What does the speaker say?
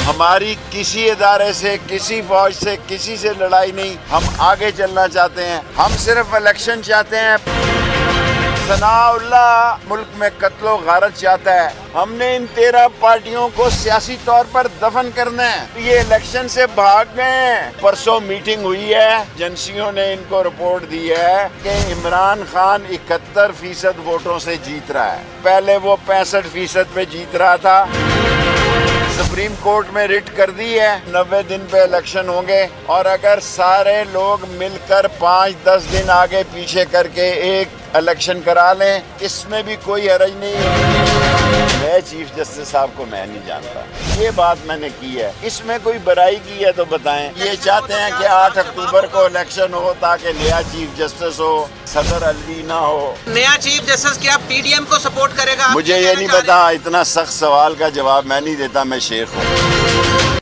ہماری کسی ادارے سے، کسی فوج سے، کسی سے لڑائی نہیں. ہم آگے چلنا چاہتے ہیں. ہم صرف الیکشن چاہتے ہیں. ثناء اللہ ملک میں قتل و غارت چاہتا ہے. ہم نے ان 13 پارٹیوں کو سیاسی طور پر دفن کرنا ہے. یہ الیکشن سے بھاگ گئے ہیں. پرسوں میٹنگ ہوئی ہے، ایجنسیوں نے ان کو رپورٹ دی ہے کہ عمران خان 71% ووٹوں سے جیت رہا ہے. پہلے وہ 65% پہ جیت رہا تھا. سپریم کورٹ میں ریٹ کر دی ہے. 90 دن پہ الیکشن ہوں گے، اور اگر سارے لوگ مل کر 5-10 دن آگے پیچھے کر کے ایک الیکشن کرا لیں، اس میں بھی کوئی حرج نہیں ہے. میں چیف جسٹس صاحب کو میں نہیں جانتا. یہ بات میں نے کی ہے. اس میں کوئی برائی کی ہے تو بتائیں. یہ چاہتے ہیں کہ 8 اکتوبر کو الیکشن ہو تاکہ نیا چیف جسٹس ہو، صدر علوی نہ ہو. نیا چیف جسٹس کیا پی ڈی ایم کو سپورٹ کرے گا؟ مجھے یہ نہیں پتا. اتنا سخت سوال کا جواب میں نہیں دیتا. میں شیخ ہوں.